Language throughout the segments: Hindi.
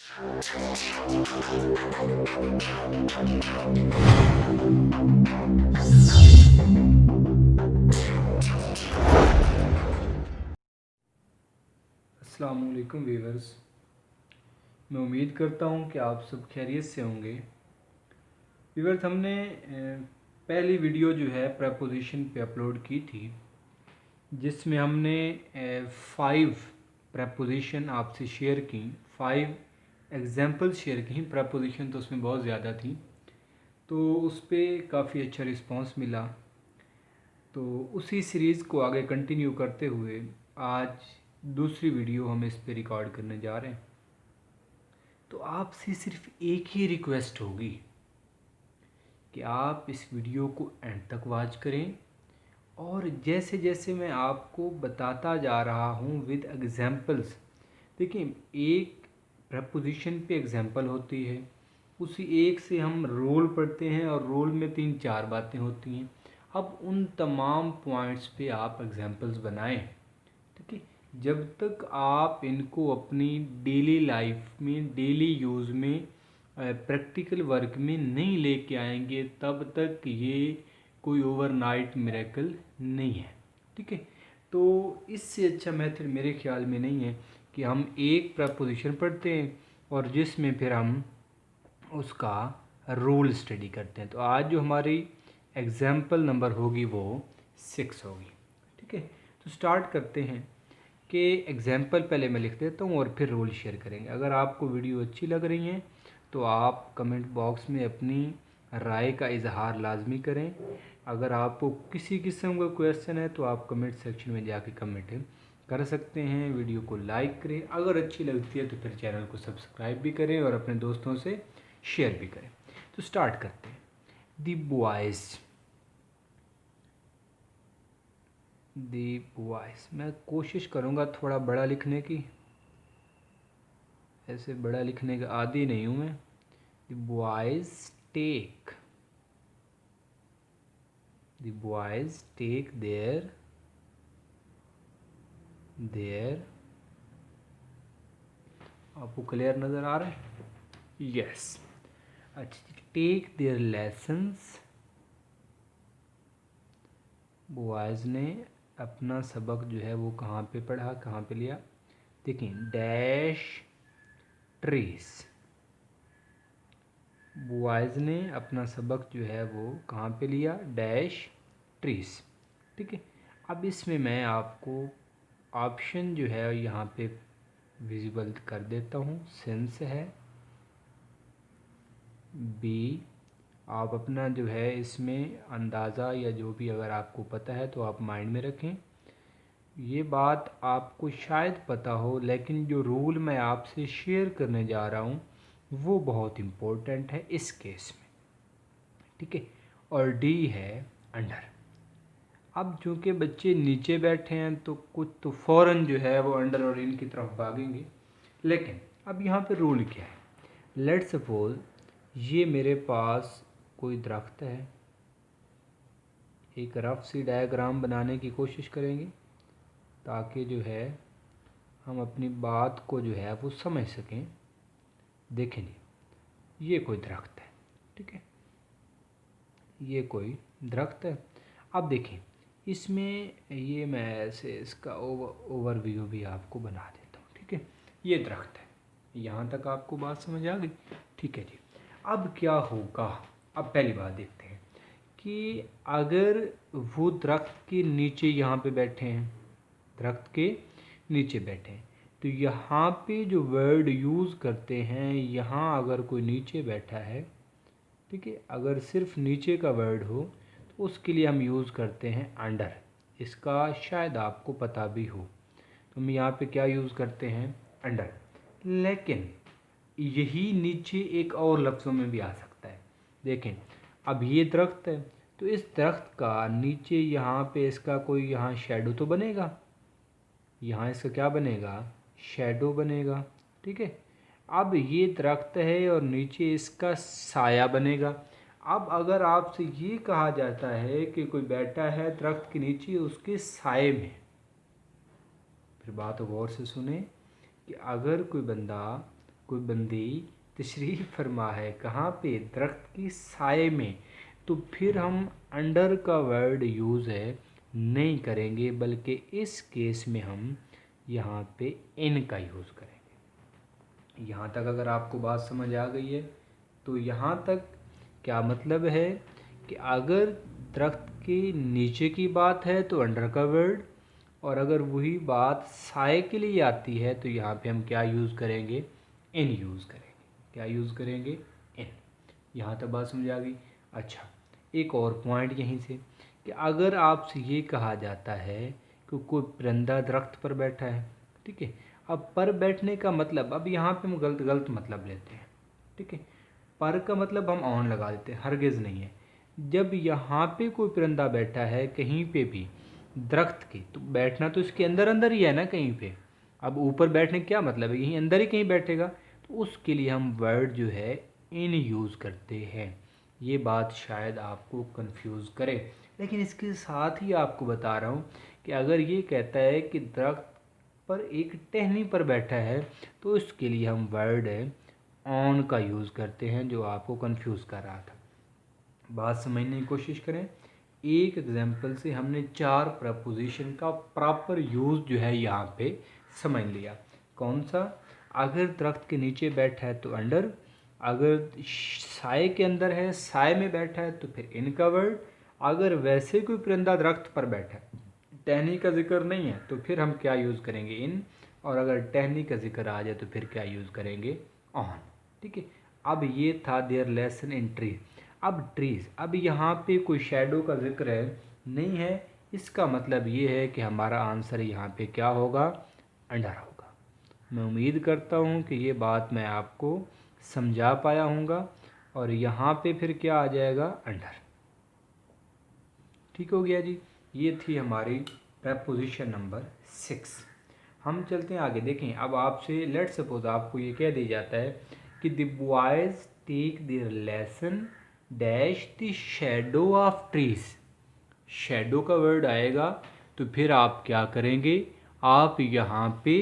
अस्सलाम वालेकुम व्यूअर्स, मैं उम्मीद करता हूँ कि आप सब खैरियत से होंगे। व्यूअर्स, हमने पहली वीडियो जो है प्रपोजिशन पे अपलोड की थी, जिसमें हमने 5 प्रपोजिशन आपसे शेयर की, 5 एग्जांपल शेयर की। प्रपोजिशन तो उसमें बहुत ज़्यादा थी, तो उस पर काफ़ी अच्छा रिस्पांस मिला। तो उसी सीरीज़ को आगे कंटिन्यू करते हुए आज दूसरी वीडियो हम इस पे रिकॉर्ड करने जा रहे हैं। तो आपसे सिर्फ एक ही रिक्वेस्ट होगी कि आप इस वीडियो को एंड तक वॉच करें, और जैसे जैसे मैं आपको बताता जा रहा हूँ विद एग्जांपल्स। देखिए, एक प्रपोजिशन पे एग्जांपल होती है, उसी एक से हम रोल पढ़ते हैं और रोल में 3-4 बातें होती हैं। अब उन तमाम पॉइंट्स पे आप एग्जांपल्स बनाएं। ठीक है, जब तक आप इनको अपनी डेली लाइफ में, डेली यूज़ में, प्रैक्टिकल वर्क में नहीं लेके आएंगे, तब तक ये कोई ओवरनाइट मिरेकल नहीं है। ठीक है, तो इससे अच्छा मेथड मेरे ख्याल में नहीं है कि हम एक प्रपोजिशन पढ़ते हैं और जिसमें फिर हम उसका रूल स्टडी करते हैं। तो आज जो हमारी एग्जाम्पल नंबर होगी वो 6 होगी। ठीक है, तो स्टार्ट करते हैं कि एग्जाम्पल पहले मैं लिख देता हूँ और फिर रूल शेयर करेंगे। अगर आपको वीडियो अच्छी लग रही है तो आप कमेंट बॉक्स में अपनी राय का इजहार लाजमी करें। अगर आपको किसी किस्म का क्वेश्चन है तो आप कमेंट सेक्शन में जाके कमेंट कर सकते हैं। वीडियो को लाइक करें, अगर अच्छी लगती है तो फिर चैनल को सब्सक्राइब भी करें और अपने दोस्तों से शेयर भी करें। तो स्टार्ट करते हैं। दी बॉयज़, मैं कोशिश करूँगा थोड़ा बड़ा लिखने की, ऐसे बड़ा लिखने का आदी नहीं हूँ मैं। द बॉयज़ टेक देयर आपको क्लियर नज़र आ रहा है? यस। अच्छा, टेक देयर लेसन्स। बॉयज़ ने अपना सबक जो है वो कहाँ पे पढ़ा, कहाँ पे लिया? देखिए, डैश ट्रीज। बॉयज़ ने अपना सबक जो है वो कहाँ पे लिया? Dash trees. ठीक है, अब इसमें मैं आपको ऑप्शन जो है यहाँ पे विजिबल कर देता हूँ। सेंस है बी। आप अपना जो है इसमें अंदाज़ा या जो भी अगर आपको पता है तो आप माइंड में रखें। ये बात आपको शायद पता हो, लेकिन जो रूल मैं आपसे शेयर करने जा रहा हूँ वो बहुत इम्पोर्टेंट है इस केस में। ठीक है, और डी है अंडर। अब चूँकि बच्चे नीचे बैठे हैं तो कुछ तो फ़ौरन जो है वो अंडर और इन की तरफ भागेंगे, लेकिन अब यहाँ पे रूल क्या है? लेट्स सपोज ये मेरे पास कोई दरख्त है। एक रफ सी डायग्राम बनाने की कोशिश करेंगे ताकि जो है हम अपनी बात को जो है वो समझ सकें। देखें जी, ये कोई दरख्त है। ठीक है, ये कोई दरख्त है। अब देखें, इसमें ये मैं ऐसे इसका ओवरव्यू भी आपको बना देता हूँ। ठीक है, ये दरख्त है। यहाँ तक आपको बात समझ आ गई? ठीक है जी। अब क्या होगा? अब पहली बात देखते हैं कि अगर वो दरख्त के नीचे यहाँ पे बैठे हैं, दरख्त के नीचे बैठे हैं, तो यहाँ पे जो वर्ड यूज़ करते हैं, यहाँ अगर कोई नीचे बैठा है, ठीक है, अगर सिर्फ नीचे का वर्ड हो तो उसके लिए हम यूज़ करते हैं अंडर। इसका शायद आपको पता भी हो, तो हम यहाँ पे क्या यूज़ करते हैं? अंडर। लेकिन यही नीचे एक और लफ्ज़ों में भी आ सकता है। देखें, अब ये दरख्त है तो इस दरख्त का नीचे यहाँ पे इसका कोई यहाँ शेडो तो बनेगा, यहाँ इसका क्या बनेगा? शेडो बनेगा। ठीक है, अब ये दरख्त है और नीचे इसका साया बनेगा। अब अगर आपसे ये कहा जाता है कि कोई बैठा है दरख्त के नीचे उसके साए में, फिर बात गौर से सुने कि अगर कोई बंदा कोई बंदी तशरीफ़ फरमा है कहाँ पे, दरख्त की साए में, तो फिर हम अंडर का वर्ड यूज़ है नहीं करेंगे, बल्कि इस केस में हम यहाँ पे इन का यूज़ करेंगे। यहाँ तक अगर आपको बात समझ आ गई है तो यहाँ तक क्या मतलब है कि अगर दरख्त के नीचे की बात है तो अंडर का वर्ड, और अगर वही बात साए के लिए आती है तो यहाँ पे हम क्या यूज़ करेंगे, इन यूज़ करेंगे। क्या यूज़ करेंगे, इन। यहाँ तक बात समझ आ गई। अच्छा, एक और पॉइंट यहीं से कि अगर आपसे ये कहा जाता है कि कोई परिंदा दरख्त पर बैठा है, ठीक है, अब पर बैठने का मतलब, अब यहाँ पे हम गलत मतलब लेते हैं, ठीक है। पर का मतलब हम ऑन लगा देते हैं, हरगिज़ नहीं है। जब यहाँ पे कोई परिंदा बैठा है कहीं पे भी दरख्त के, तो बैठना तो इसके अंदर अंदर ही है ना कहीं पे। अब ऊपर बैठने का क्या मतलब है, यहीं अंदर ही कहीं बैठेगा, तो उसके लिए हम वर्ड जो है इन यूज़ करते हैं। ये बात शायद आपको कंफ्यूज करे, लेकिन इसके साथ ही आपको बता रहा हूँ कि अगर ये कहता है कि दरख्त पर एक टहनी पर बैठा है, तो इसके लिए हम वर्ड है ऑन का यूज़ करते हैं, जो आपको कंफ्यूज कर रहा था। बात समझने की कोशिश करें। एक एग्जाम्पल से हमने 4 प्रपोजिशन का प्रॉपर यूज़ जो है यहाँ पे समझ लिया। कौन सा, अगर दरख्त के नीचे बैठा है तो अंडर, अगर साए के अंदर है, साए में बैठा है तो फिर इन का वर्ड, अगर वैसे कोई परिंदा दरख्त पर बैठा है, टहनी का जिक्र नहीं है, तो फिर हम क्या यूज़ करेंगे, इन, और अगर टहनी का जिक्र आ जाए तो फिर क्या यूज़ करेंगे, ऑन। ठीक है। अब ये था देयर लेसन इन ट्री। अब ट्रीज़, अब यहाँ पे कोई शेडो का जिक्र है नहीं है, इसका मतलब ये है कि हमारा आंसर यहाँ पे क्या होगा, अंडर होगा। मैं उम्मीद करता हूँ कि ये बात मैं आपको समझा पाया हूँगा, और यहाँ पे फिर क्या आ जाएगा, अंडर। ठीक हो गया जी। ये थी हमारी प्रपोजिशन नंबर 6। हम चलते हैं आगे। देखें, अब आपसे लेट सपोज आपको ये कह दिया जाता है कि the boys take their lesson dash the shadow of trees. Shadow का वर्ड आएगा तो फिर आप क्या करेंगे, आप यहाँ पे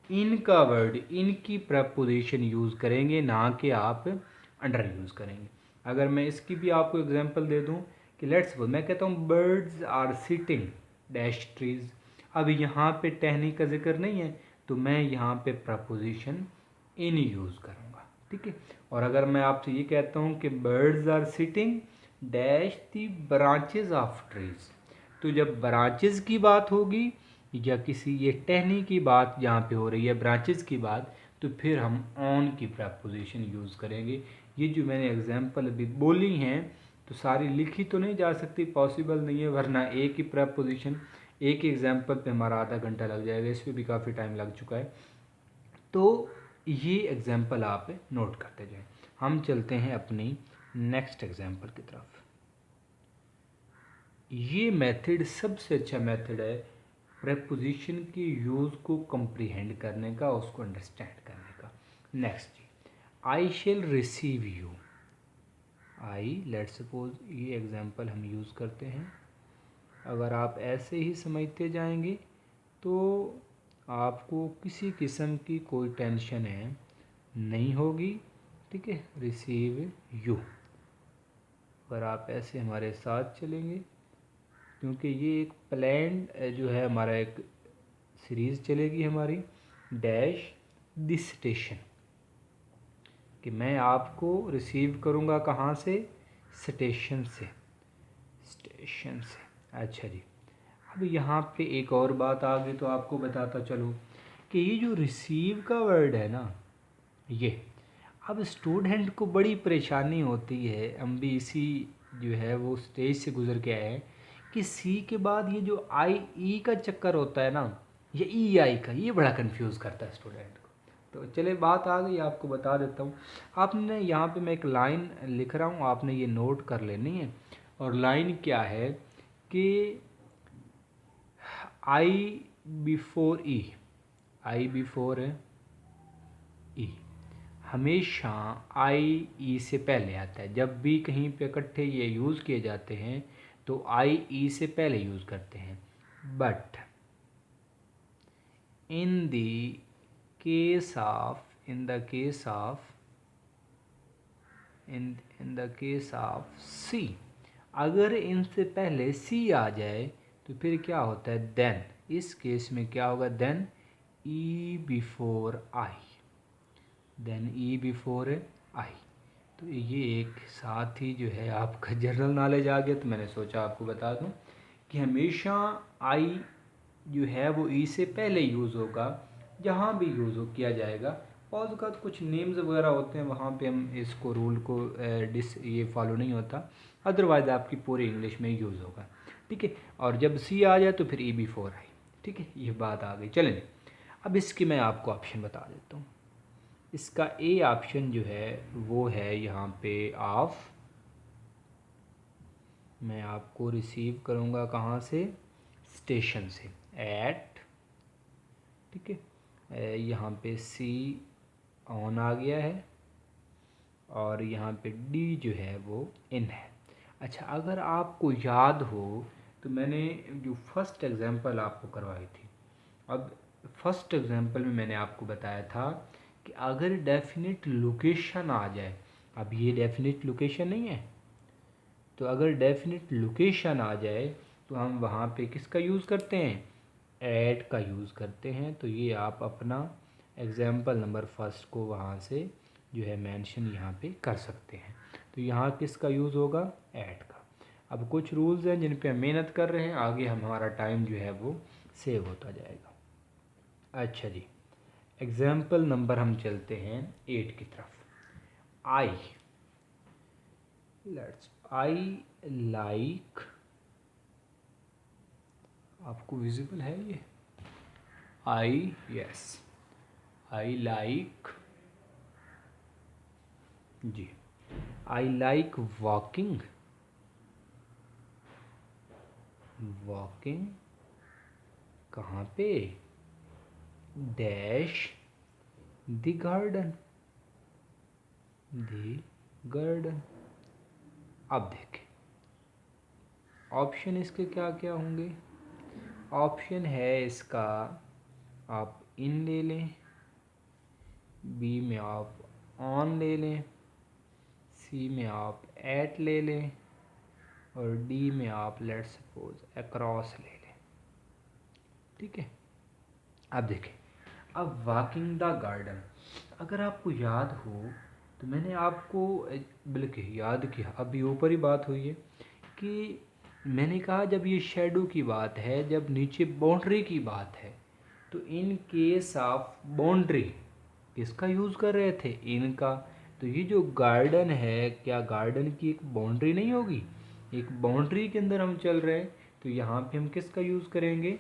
इन का वर्ड, इन की प्रपोजिशन यूज़ करेंगे, ना कि आप अंडर यूज़ करेंगे। अगर मैं इसकी भी आपको एग्जांपल दे दूँ कि लेट्स सपोज मैं कहता हूँ birds are sitting dash trees. अब यहाँ पे टहनी का जिक्र नहीं है, तो मैं यहाँ पे प्रपोजिशन इन यूज़ करूँगा। ठीक है। और अगर मैं आपसे ये कहता हूँ कि birds are sitting dash the branches of trees, तो जब ब्रांचेज की बात होगी या किसी ये टहनी की बात यहाँ पे हो रही है, ब्रांचेज की बात, तो फिर हम ऑन की प्रपोजिशन यूज़ करेंगे। ये जो मैंने एग्जांपल अभी बोली हैं तो सारी लिखी तो नहीं जा सकती, पॉसिबल नहीं है, वरना एक ही प्रपोजिशन एक ही एग्जांपल पे हमारा आधा घंटा लग जाएगा, इस पर भी काफ़ी टाइम लग चुका है। तो ये एग्जांपल आप नोट करते जाएं। हम चलते हैं अपनी नेक्स्ट एग्जांपल की तरफ। ये मेथड सबसे अच्छा मेथड है प्रेपोजिशन के यूज़ को कंप्रीहेंड करने का, उसको अंडरस्टैंड करने का। Next G, I shall receive you. I, let suppose ये एग्जांपल हम यूज़ करते हैं। अगर आप ऐसे ही समझते जाएंगे तो आपको किसी किस्म की कोई टेंशन है नहीं होगी। ठीक है, रिसीव यू। अगर आप ऐसे हमारे साथ चलेंगे, क्योंकि ये एक प्लान जो है हमारा, एक सीरीज़ चलेगी हमारी, डैश दिस स्टेशन, कि मैं आपको रिसीव करूँगा कहाँ से, स्टेशन से, स्टेशन से। अच्छा जी, अब यहाँ पे एक और बात आ गई तो आपको बताता चलो कि ये जो रिसीव का वर्ड है ना, ये अब स्टूडेंट को बड़ी परेशानी होती है। हम भी इसी जो है वो स्टेज से गुजर के आए हैं कि सी के बाद ये जो आई ई का चक्कर होता है ना, ये ई आई का, ये बड़ा कंफ्यूज करता है स्टूडेंट को। तो चले, बात आ गई, आपको बता देता हूँ। आपने यहाँ पे मैं एक लाइन लिख रहा हूँ, आपने ये नोट कर लेनी है। और लाइन क्या है कि I before E, I before ई, हमेशा आई ई से पहले आता है। जब भी कहीं पे इकट्ठे ये यूज़ किए जाते हैं तो आई ई से पहले यूज़ करते हैं। But in the case of in the case of C, अगर इनसे पहले सी आ जाए तो फिर क्या होता है, देन। इस केस में क्या होगा, then E before I, then E before I. तो ये एक साथ ही जो है आपका जनरल नॉलेज आ गया, तो मैंने सोचा आपको बता दूं कि हमेशा आई जो है वो ई से पहले यूज़ होगा जहाँ भी यूज़ हो किया जाएगा। और उसका कुछ नेम्स वगैरह होते हैं, वहाँ पे हम इसको रूल को ये फॉलो नहीं होता, अदरवाइज़ आपकी पूरी इंग्लिश में यूज़ होगा, ठीक है। और जब सी आ जाए तो फिर ई बिफोर आई, ठीक है, ये बात आ गई। चलें, अब इसकी मैं आपको ऑप्शन बता देता हूँ। इसका ए ऑप्शन जो है वो है यहाँ पे ऑफ, मैं आपको रिसीव करूँगा कहाँ से, स्टेशन से, एट, ठीक है। यहाँ पे सी ऑन आ गया है और यहाँ पे डी जो है वो इन है। अच्छा, अगर आपको याद हो तो मैंने जो फर्स्ट एग्जांपल आपको करवाई थी, अब फर्स्ट एग्जांपल में मैंने आपको बताया था कि अगर डेफिनेट लोकेशन आ जाए, अब ये डेफिनेट लोकेशन नहीं है, तो अगर डेफिनेट लोकेशन आ जाए तो हम वहाँ पे किसका यूज़ करते हैं, ऐट का यूज़ करते हैं। तो ये आप अपना एग्जाम्पल नंबर फर्स्ट को वहाँ से जो है मेंशन यहाँ पे कर सकते हैं। तो यहाँ किसका यूज़ होगा, ऐट का। अब कुछ रूल्स हैं जिन पे हम मेहनत कर रहे हैं, आगे हमारा टाइम जो है वो सेव होता जाएगा। अच्छा जी, एग्जाम्पल नंबर हम चलते हैं 8 की तरफ। आई, लेट्स आई लाइक, आपको विजिबल है ये, आई, यस, आई लाइक जी, आई लाइक वॉकिंग, वॉकिंग कहाँ पे, dash the garden, the garden. अब देखें ऑप्शन इसके क्या क्या होंगे। ऑप्शन है इसका, आप इन ले लें, बी में आप ऑन ले लें, सी में आप एट ले लें, और डी में आप लेट्स सपोज अक्रॉस ले लें, ठीक है। अब देखें, अब वॉकिंग द गार्डन, अगर आपको याद हो तो मैंने आपको बल्कि याद किया, अभी ऊपर ही बात हुई है कि मैंने कहा जब ये शेडो की बात है, जब नीचे बाउंड्री की बात है, तो इन केस ऑफ बाउंड्री किसका यूज़ कर रहे थे, इनका। तो ये जो गार्डन है, क्या गार्डन की एक बाउंड्री नहीं होगी, एक बाउंड्री के अंदर हम चल रहे हैं, तो यहाँ पे हम किसका यूज़ करेंगे,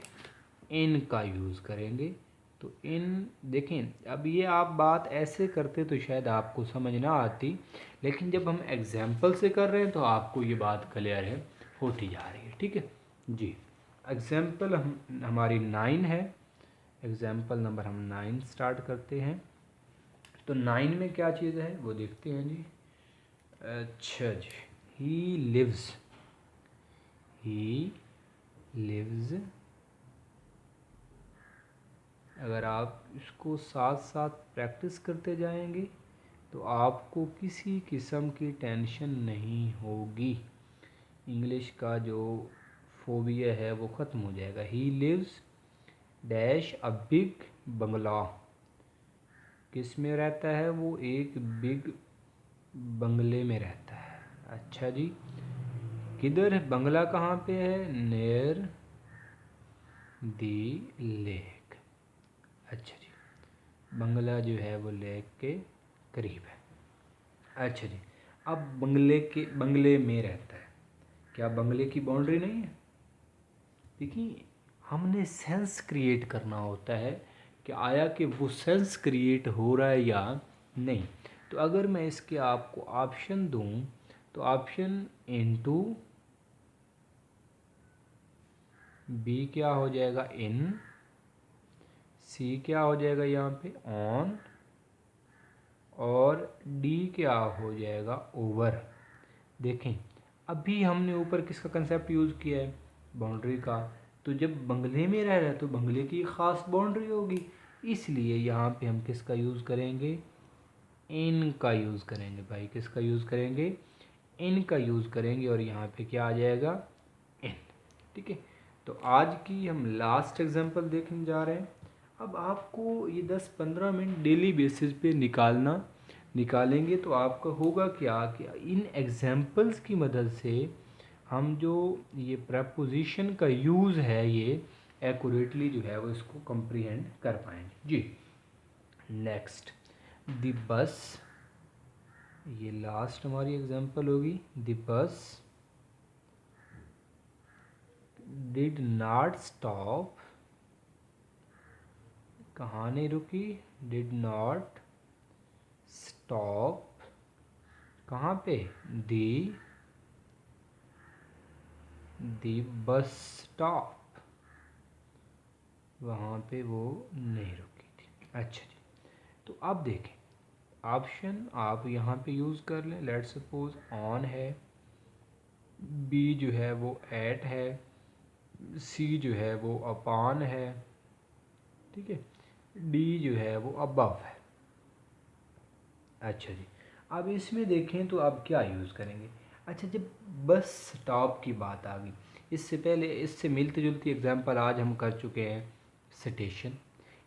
इन का यूज़ करेंगे। तो इन देखें, अब ये आप बात ऐसे करते तो शायद आपको समझ ना आती, लेकिन जब हम एग्जाम्पल से कर रहे हैं तो आपको ये बात क्लियर है, होती जा रही है, ठीक है जी। एग्जाम्पल हमारी 9 है, एग्जाम्पल नंबर हम 9 स्टार्ट करते हैं। तो 9 में क्या चीज़ है वो देखते हैं जी। अच्छा जी, ही लिव्स अगर आप इसको साथ साथ प्रैक्टिस करते जाएंगे तो आपको किसी किस्म की टेंशन नहीं होगी, इंग्लिश का जो फोबिया है वो ख़त्म हो जाएगा। He lives dash a big bungalow, किस में रहता है वो, एक बिग बंगले में रहता है। अच्छा जी, किधर है बंगला, कहाँ पे है, नियर दी लेक। अच्छा जी, बंगला जो है वो लेक के करीब है। अच्छा जी, अब बंगले में रहता है, क्या बंगले की बाउंड्री नहीं है। देखिए, हमने सेंस क्रिएट करना होता है कि आया कि वो सेंस क्रिएट हो रहा है या नहीं। तो अगर मैं इसके आपको ऑप्शन दूं तो ऑप्शन इनटू, बी क्या हो जाएगा, इन, सी क्या हो जाएगा यहाँ पे ऑन, और डी क्या हो जाएगा ओवर। देखें, अभी हमने ऊपर किसका कंसेप्ट यूज़ किया है, बाउंड्री का। तो जब बंगले में रह रहा है तो बंगले की ख़ास बाउंड्री होगी, इसलिए यहाँ पे हम किसका यूज़ करेंगे, इन का यूज़ करेंगे भाई। किसका यूज़ करेंगे, इन का यूज़ करेंगे और यहाँ पे क्या आ जाएगा, इन। ठीक है, तो आज की हम लास्ट एग्जांपल देखने जा रहे हैं। अब आपको ये 10-15 मिनट डेली बेसिस पे निकालेंगे तो आपका होगा क्या कि इन एग्जांपल्स की मदद से हम जो ये प्रपोजिशन का यूज़ है ये एक्यूरेटली जो है वो इसको कंप्रीहेंड कर पाएंगे जी। नेक्स्ट, द बस, ये लास्ट हमारी एग्जांपल होगी। The bus did not stop, कहाँ नहीं रुकी, डिड नॉट स्टॉप, कहाँ पे, दी बस स्टॉप, वहाँ पे वो नहीं रुकी थी। अच्छा जी, तो अब देखें ऑप्शन आप यहाँ पे यूज़ कर लें। लेट सपोज ऑन है, बी जो है वो एट है, सी जो है वो अपॉन है, ठीक है, डी जो है वो अबव है। अच्छा जी, अब इसमें देखें तो आप क्या यूज़ करेंगे। अच्छा, जब बस स्टॉप की बात आ गई, इससे पहले इससे मिलती जुलती एग्जांपल आज हम कर चुके हैं, स्टेशन।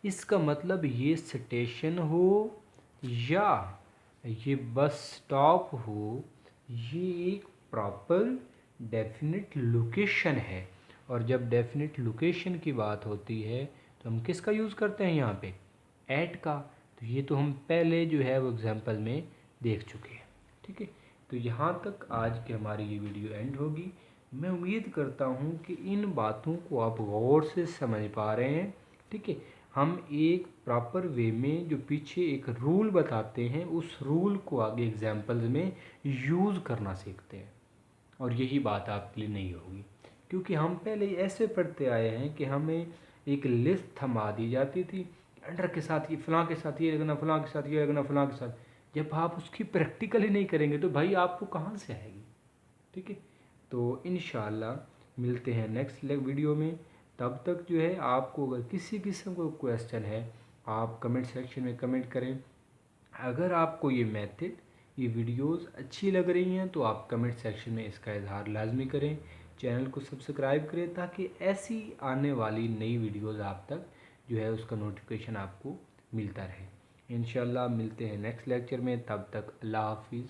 इसका मतलब ये स्टेशन हो या ये बस स्टॉप हो, ये एक प्रॉपर डेफिनेट लोकेशन है। और जब डेफिनेट लोकेशन की बात होती है तो हम किसका यूज़ करते हैं यहाँ पे, एट का। तो ये तो हम पहले जो है वो एग्जांपल में देख चुके हैं। ठीक है, तो यहाँ तक आज की हमारी ये वीडियो एंड होगी। मैं उम्मीद करता हूँ कि इन बातों को आप गौर से समझ पा रहे हैं। ठीक है, हम एक प्रॉपर वे में जो पीछे एक रूल बताते हैं उस रूल को आगे एग्जाम्पल्स में यूज़ करना सीखते हैं। और यही बात आपके लिए नहीं होगी, क्योंकि हम पहले ऐसे पढ़ते आए हैं कि हमें एक लिस्ट थमा दी जाती थी, अंडर के साथ ये, फलां के साथ ये लगना, फलां के साथ ये लगना, फलां के साथ। जब आप उसकी प्रैक्टिकल ही नहीं करेंगे तो भाई आपको कहाँ से आएगी। ठीक है, तो इंशाल्लाह मिलते हैं नेक्स्ट वीडियो में। तब तक जो है आपको अगर किसी किस्म का क्वेश्चन है आप कमेंट सेक्शन में कमेंट करें। अगर आपको ये मेथड, ये वीडियोस अच्छी लग रही हैं तो आप कमेंट सेक्शन में इसका इजहार लाजमी करें। चैनल को सब्सक्राइब करें ताकि ऐसी आने वाली नई वीडियोस आप तक जो है उसका नोटिफिकेशन आपको मिलता रहे। इंशाल्लाह मिलते हैं नेक्स्ट लेक्चर में, तब तक अल्लाह हाफिज़।